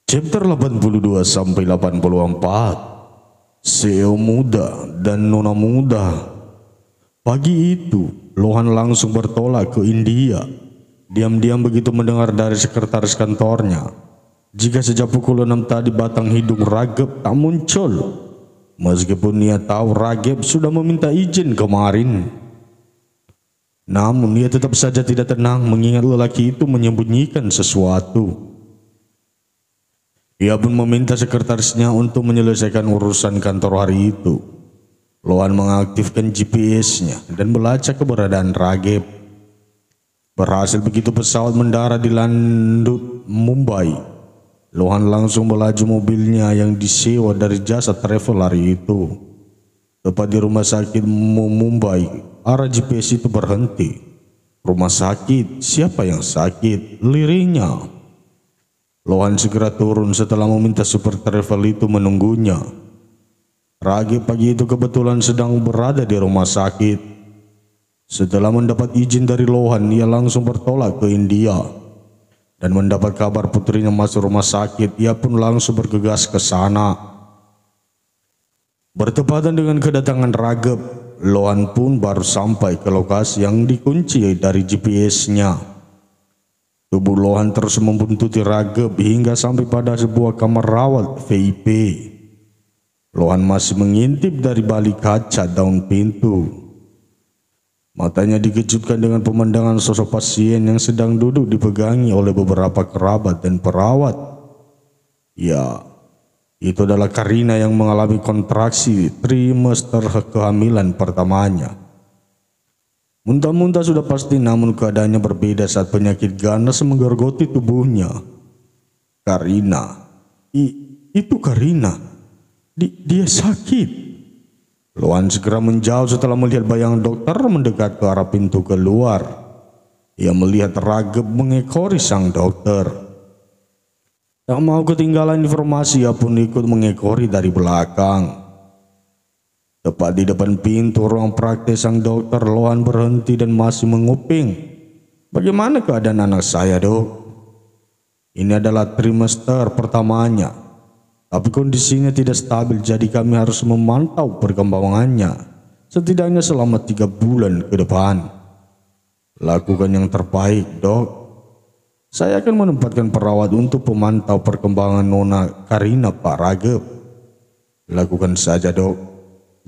Chapter 82 sampai 84. CEO muda dan nona muda. Pagi itu, Lohan langsung bertolak ke India. Diam-diam begitu mendengar dari sekretaris kantornya, jika sejak pukul 6 tadi batang hidung Rageb tak muncul. Meskipun ia tahu Rageb sudah meminta izin kemarin. Namun ia tetap saja tidak tenang mengingat lelaki itu menyembunyikan sesuatu. Ia pun meminta sekretarisnya untuk menyelesaikan urusan kantor hari itu. Lohan mengaktifkan GPS-nya dan melacak keberadaan Rageb. Berhasil begitu pesawat mendarat di Landut, Mumbai. Lohan langsung melaju mobilnya yang disewa dari jasa travel hari itu. Tepat di rumah sakit Mumbai, arah GPS itu berhenti. Rumah sakit, siapa yang sakit? Lirihnya. Lohan segera turun setelah meminta super travel itu menunggunya. Rageb pagi itu kebetulan sedang berada di rumah sakit. Setelah mendapat izin dari Lohan, ia langsung bertolak ke India. Dan mendapat kabar putrinya masuk rumah sakit, ia pun langsung bergegas ke sana. Bertepatan dengan kedatangan Rageb, Lohan pun baru sampai ke lokasi yang dikunci dari GPS-nya. Tubuh Lohan terus membuntuti Rageb hingga sampai pada sebuah kamar rawat VIP. Lohan masih mengintip dari balik kaca daun pintu. Matanya dikejutkan dengan pemandangan sosok pasien yang sedang duduk dipegangi oleh beberapa kerabat dan perawat. Ya, itu adalah Karina yang mengalami kontraksi trimester kehamilan pertamanya. Muntah-muntah sudah pasti, namun keadaannya berbeda saat penyakit ganas menggerogoti tubuhnya. Karina, itu Karina, dia sakit. Lohan segera menjauh setelah melihat bayangan dokter mendekat ke arah pintu keluar. Ia melihat Rageb mengekori sang dokter. Tak mau ketinggalan informasi, ia pun ikut mengekori dari belakang. Tepat di depan pintu ruang praktek sang dokter, Lohan berhenti dan masih menguping. Bagaimana keadaan anak saya, dok? Ini adalah trimester pertamanya. Tapi kondisinya tidak stabil, jadi kami harus memantau perkembangannya setidaknya selama 3 bulan ke depan. Lakukan yang terbaik, dok. Saya akan menempatkan perawat untuk memantau perkembangan Nona Karina, Pak Rageb. Lakukan saja, dok.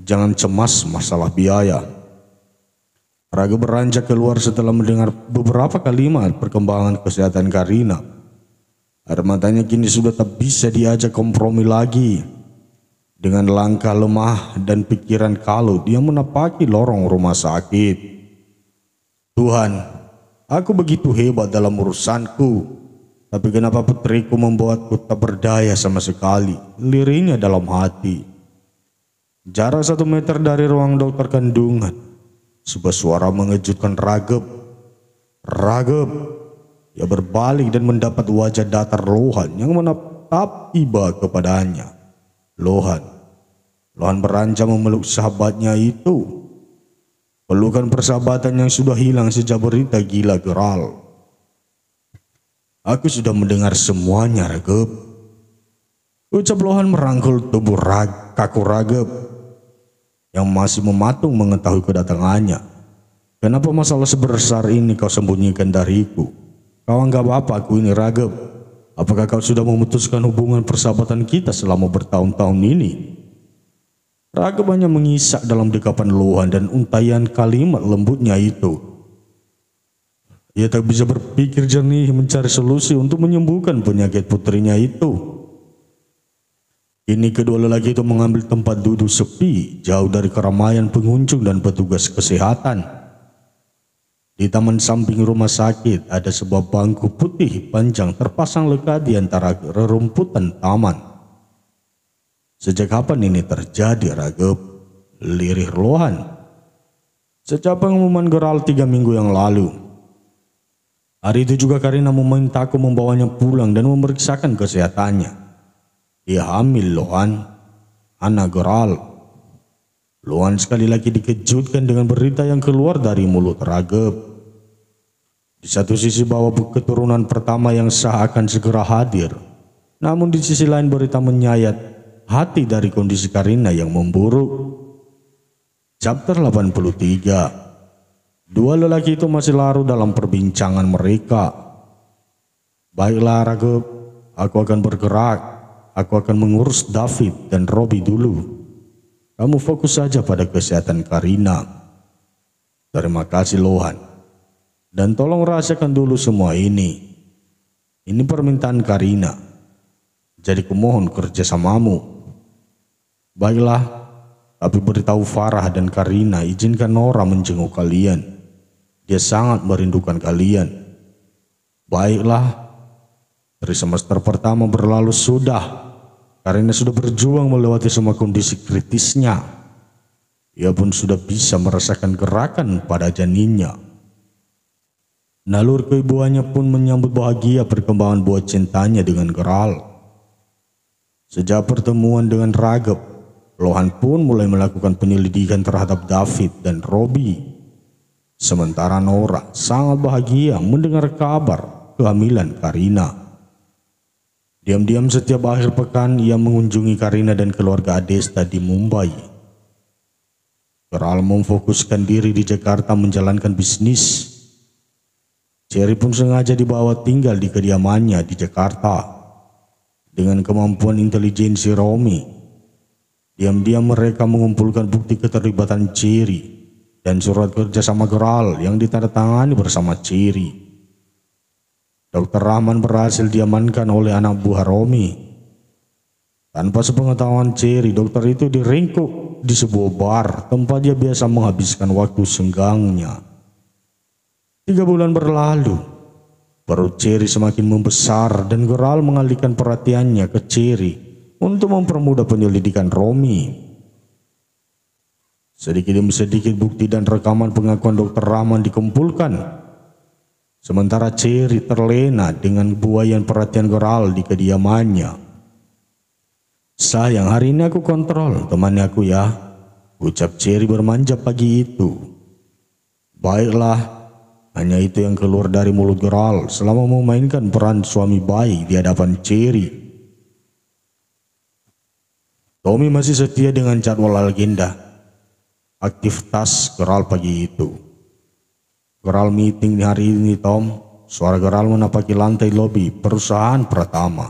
Jangan cemas masalah biaya. Rageb beranjak keluar setelah mendengar beberapa kalimat perkembangan kesehatan Karina. Air matanya kini sudah tak bisa diajak kompromi lagi. Dengan langkah lemah dan pikiran kalut, dia menapaki lorong rumah sakit. Tuhan, aku begitu hebat dalam urusanku, tapi kenapa putriku membuatku tak berdaya sama sekali? Lirihnya dalam hati. Jarak 1 meter dari ruang dokter kandungan, sebuah suara mengejutkan Rageb. Rageb. Ia berbalik dan mendapat wajah datar Lohan yang menatap iba kepadanya. Lohan beranjak memeluk sahabatnya itu. Pelukan persahabatan yang sudah hilang sejak berita gila Geral. Aku sudah mendengar semuanya, Rageb. Ucap Lohan merangkul tubuh kaku Rageb yang masih mematung mengetahui kedatangannya. Kenapa masalah sebesar ini kau sembunyikan dariku? Kau anggap apa aku ini, Rageb? Apakah kau sudah memutuskan hubungan persahabatan kita selama bertahun-tahun ini? Rageb hanya mengisak dalam dekapan Lohan dan untaian kalimat lembutnya itu. Ia tak bisa berpikir jernih mencari solusi untuk menyembuhkan penyakit putrinya itu. Kini kedua lelaki itu mengambil tempat duduk sepi, jauh dari keramaian pengunjung dan petugas kesehatan. Di taman samping rumah sakit ada sebuah bangku putih panjang terpasang lekat di antara rerumputan taman. Sejak kapan ini terjadi, Rageb? Lirih Lohan. Sejak pengumuman Geral 3 minggu yang lalu. Hari itu juga Karina memintaku membawanya pulang dan memeriksakan kesehatannya. Dia hamil, Lohan. Anak Geral. Lohan sekali lagi dikejutkan dengan berita yang keluar dari mulut Rageb. Di satu sisi bahwa keturunan pertama yang sah akan segera hadir, namun di sisi lain berita menyayat hati dari kondisi Karina yang memburuk. Chapter 83. Dua lelaki itu masih larut dalam perbincangan mereka. Baiklah Rageb, aku akan bergerak. Aku akan mengurus David dan Robi dulu. Kamu fokus saja pada kesehatan Karina. Terima kasih Lohan. Dan tolong rahasiakan dulu semua ini. Ini permintaan Karina. Jadi kumohon kerjasamamu. Baiklah, tapi beritahu Farah dan Karina izinkan Nora menjenguk kalian. Dia sangat merindukan kalian. Baiklah. Dari semester pertama berlalu sudah. Karina sudah berjuang melewati semua kondisi kritisnya. Ia pun sudah bisa merasakan gerakan pada janinnya. Nalur keibuannya pun menyambut bahagia perkembangan buah cintanya dengan Geral. Sejak pertemuan dengan Rageb, Lohan pun mulai melakukan penyelidikan terhadap David dan Robi. Sementara Nora sangat bahagia mendengar kabar kehamilan Karina. Diam-diam setiap akhir pekan ia mengunjungi Karina dan keluarga Adesta di Mumbai. Geral memfokuskan diri di Jakarta menjalankan bisnis. Cherry pun sengaja dibawa tinggal di kediamannya di Jakarta. Dengan kemampuan intelijensi Romi, diam-diam mereka mengumpulkan bukti keterlibatan Cherry dan surat kerja sama Geral yang ditandatangani bersama Cherry. Dr. Rahman berhasil diamankan oleh anak buah Romi. Tanpa sepengetahuan Cherry, dokter itu diringkuk di sebuah bar tempat dia biasa menghabiskan waktu senggangnya. 3 bulan berlalu, perut Cherry semakin membesar dan Geral mengalihkan perhatiannya ke Cherry untuk mempermudah penyelidikan Romi. Sedikit demi sedikit bukti dan rekaman pengakuan Dr. Rahman dikumpulkan. Sementara Cherry terlena dengan buayan perhatian Geral di kediamannya. Sayang, hari ini aku kontrol, temani aku ya, ucap Cherry bermanja pagi itu. Baiklah, hanya itu yang keluar dari mulut Geral selama memainkan peran suami baik di hadapan Cherry. Tommy masih setia dengan jadwal agenda aktivitas Geral pagi itu. Geral meeting hari ini Tom. Suara Geral menapaki lantai lobi perusahaan pertama.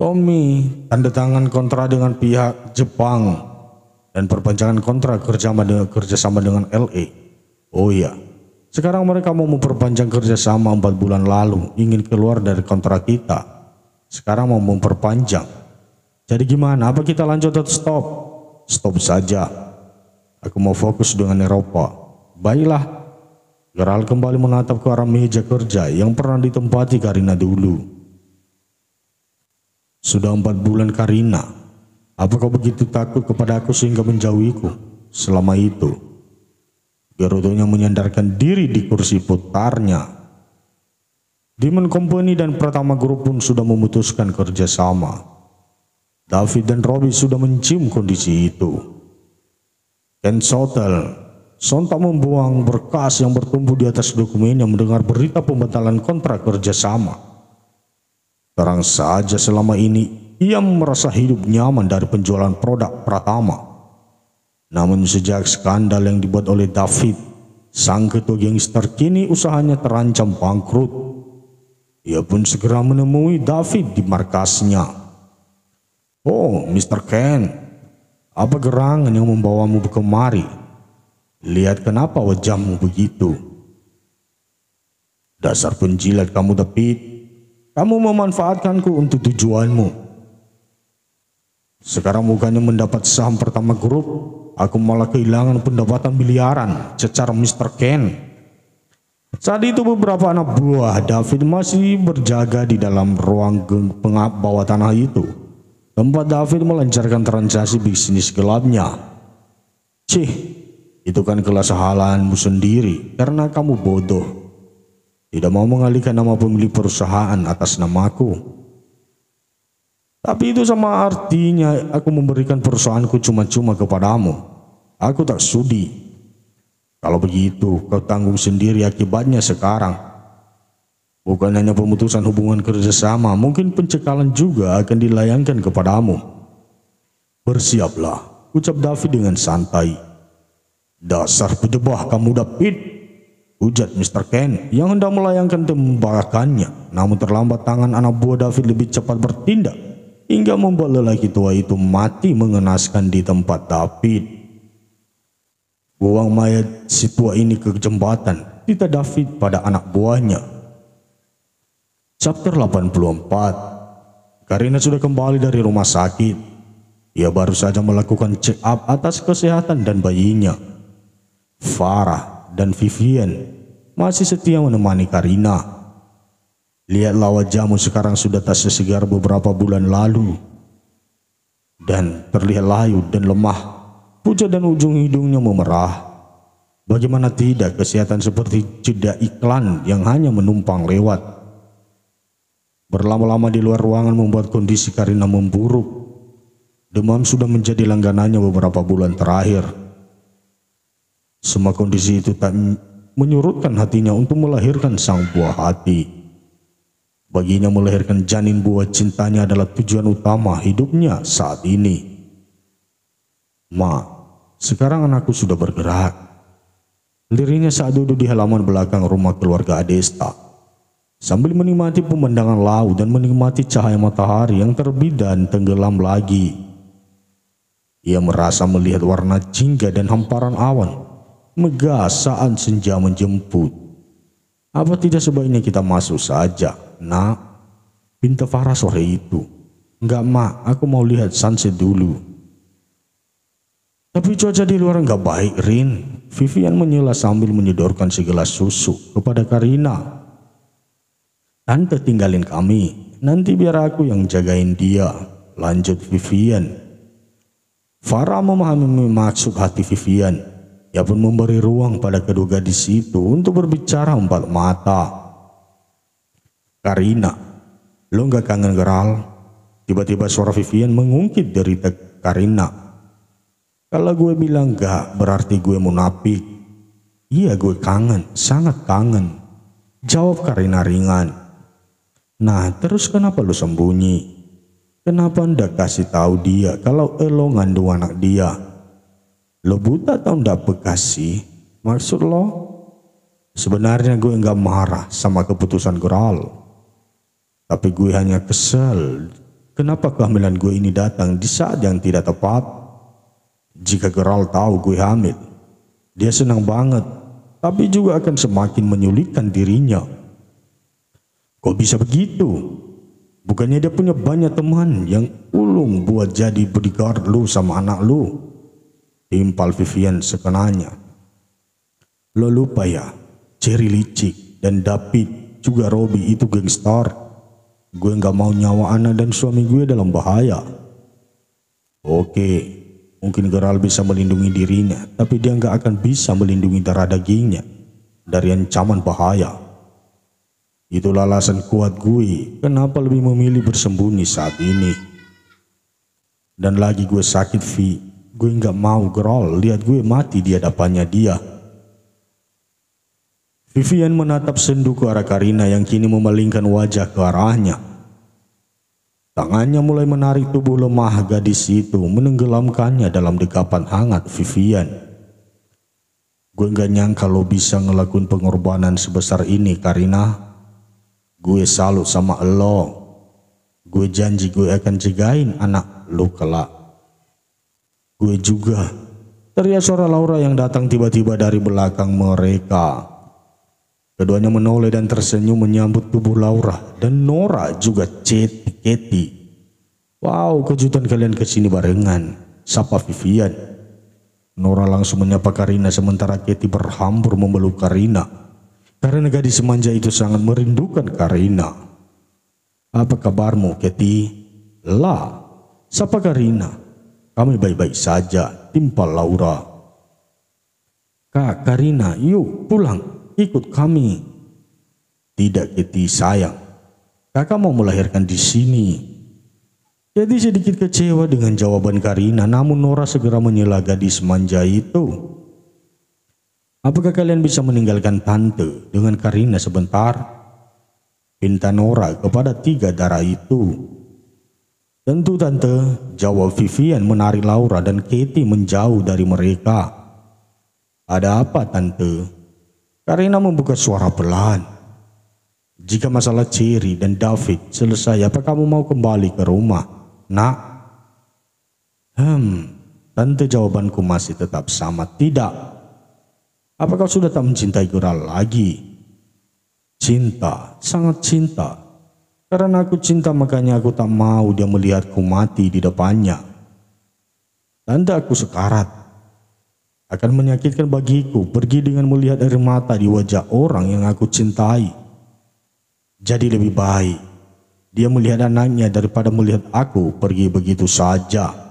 Tommy tanda tangan kontrak dengan pihak Jepang dan perpanjangan kontrak kerjasama dengan LA. Oh iya, sekarang mereka mau memperpanjang kerjasama 4 bulan lalu. Ingin keluar dari kontrak kita. Sekarang mau memperpanjang. Jadi gimana? Apa kita lanjut atau stop? Stop saja. Aku mau fokus dengan Eropa. Baiklah, Geral kembali menatap ke arah meja kerja yang pernah ditempati Karina dulu. Sudah 4 bulan Karina, apa kau begitu takut kepada aku sehingga menjauhiku selama itu? Gerutunya menyandarkan diri di kursi putarnya. Diamond Company dan Pratama Group pun sudah memutuskan kerjasama. David dan Robi sudah mencium kondisi itu. Ken Sotel sontak membuang berkas yang bertumbuh di atas dokumennya mendengar berita pembatalan kontrak kerjasama. Terang saja selama ini ia merasa hidup nyaman dari penjualan produk Pratama. Namun sejak skandal yang dibuat oleh David, sang ketua gangster, kini usahanya terancam bangkrut. Ia pun segera menemui David di markasnya. Oh, Mr. Ken, apa gerangan yang membawamu kemari? Lihat kenapa wajahmu begitu. Dasar penjilat kamu David. Kamu memanfaatkanku untuk tujuanmu. Sekarang bukannya mendapat saham Pratama Group, aku malah kehilangan pendapatan miliaran, cecar Mr. Ken. Saat itu beberapa anak buah David masih berjaga di dalam ruang bawah tanah itu, tempat David melancarkan transaksi bisnis gelapnya. Cih, itu kan kesalahanmu sendiri karena kamu bodoh. Tidak mau mengalihkan nama pemilik perusahaan atas namaku. Tapi itu sama artinya aku memberikan perusahaanku cuma-cuma kepadamu. Aku tak sudi. Kalau begitu, kau tanggung sendiri akibatnya sekarang. Bukan hanya pemutusan hubungan kerjasama, mungkin pencekalan juga akan dilayangkan kepadamu. Bersiaplah, ucap David dengan santai. Dasar pejebah kamu, David, ujar Mr. Ken yang hendak melayangkan tembakannya. Namun terlambat, tangan anak buah David lebih cepat bertindak hingga membuat lelaki tua itu mati mengenaskan di tempat David. Buang mayat si tua ini ke jembatan, titah David pada anak buahnya. Chapter 84. Karina sudah kembali dari rumah sakit. Ia baru saja melakukan check up atas kesehatan dan bayinya. Farah dan Vivian masih setia menemani Karina. Lihatlah wajahmu sekarang sudah tak sesegar beberapa bulan lalu. Dan terlihat layu dan lemah. Pucat dan ujung hidungnya memerah. Bagaimana tidak, kesehatan seperti jeda iklan yang hanya menumpang lewat. Berlama-lama di luar ruangan membuat kondisi Karina memburuk. Demam sudah menjadi langganannya beberapa bulan terakhir. Semua kondisi itu tak menyurutkan hatinya untuk melahirkan sang buah hati. Baginya melahirkan janin buah cintanya adalah tujuan utama hidupnya saat ini. Ma, sekarang anakku sudah bergerak. Lirihnya saat duduk di halaman belakang rumah keluarga Adesta, sambil menikmati pemandangan laut dan menikmati cahaya matahari yang terbit dan tenggelam lagi. Ia merasa melihat warna jingga dan hamparan awan megah saat senja menjemput. Apa tidak sebaiknya kita masuk saja, nak? Pinta Farah sore itu. Enggak, mak, aku mau lihat sunset dulu. Tapi cuaca di luar enggak baik, Rin. Vivian menyela sambil menyodorkan segelas susu kepada Karina. Tante tinggalin kami, nanti biar aku yang jagain dia, lanjut Vivian. Farah memahami maksud hati Vivian. Ia pun memberi ruang pada kedua gadis itu untuk berbicara empat mata. Karina, lo gak kangen geral? Tiba-tiba suara Vivian mengungkit derita Karina. Kalau gue bilang gak, berarti gue munafik. Iya, gue kangen, sangat kangen, jawab Karina ringan. Nah, terus kenapa lo sembunyi? Kenapa ndak kasih tahu dia kalau lo ngandung anak dia? Lo buta atau ndak bekasi? Maksud lo? Sebenarnya gue nggak marah sama keputusan Geral. Tapi gue hanya kesel. Kenapa kehamilan gue ini datang di saat yang tidak tepat? Jika Geral tahu gue hamil, dia senang banget. Tapi juga akan semakin menyulitkan dirinya. Kok bisa begitu? Bukannya dia punya banyak teman yang ulung buat jadi bodyguard lu sama anak lu? Timpal Vivian sekenanya. Lo lupa ya, Cherry licik dan David juga Robi itu gangster. Gue gak mau nyawa anak dan suami gue dalam bahaya. Oke, mungkin Geral bisa melindungi dirinya, tapi dia gak akan bisa melindungi darah dagingnya dari ancaman bahaya. Itulah alasan kuat gue kenapa lebih memilih bersembunyi saat ini. Dan lagi gue sakit, Vi. Gue nggak mau Geral lihat gue mati di hadapannya dia. Vivian menatap sendu ke arah Karina yang kini memalingkan wajah ke arahnya. Tangannya mulai menarik tubuh lemah gadis itu, menenggelamkannya dalam dekapan hangat Vivian. Gue nggak nyangka lo bisa ngelakuin pengorbanan sebesar ini, Karina. Gue salut sama lo. Gue janji gue akan jagain anak lo kelak. Gue juga, teriak suara Laura yang datang tiba-tiba dari belakang mereka. Keduanya menoleh dan tersenyum menyambut tubuh Laura, dan Nora juga Katy. Wow, kejutan kalian kesini barengan, sapa Vivian. Nora langsung menyapa Karina sementara Katy berhambur memeluk Karina. Karena gadis semanja itu sangat merindukan Karina. Apa kabarmu, Katy? Lah, sapa Karina. Kami baik-baik saja, timpal Laura. Kak, Karina, yuk pulang, ikut kami. Tidak, Katy sayang. Kakak mau melahirkan di sini. Katy sedikit kecewa dengan jawaban Karina, namun Nora segera menyela gadis manja itu. Apakah kalian bisa meninggalkan tante dengan Karina sebentar? Pinta Nora kepada tiga darah itu. Tentu tante, jawab Vivian menarik Laura dan Katie menjauh dari mereka. Ada apa tante? Karina membuka suara pelan. Jika masalah Cherry dan David selesai, apa kamu mau kembali ke rumah, nak? Tante, jawabanku masih tetap sama, tidak. Apa kau sudah tak mencintai Gura lagi? Cinta, sangat cinta. Karena aku cinta makanya aku tak mau dia melihatku mati di depannya. Tante, aku sekarat. Akan menyakitkan bagiku pergi dengan melihat air mata di wajah orang yang aku cintai. Jadi lebih baik dia melihat anaknya daripada melihat aku pergi begitu saja.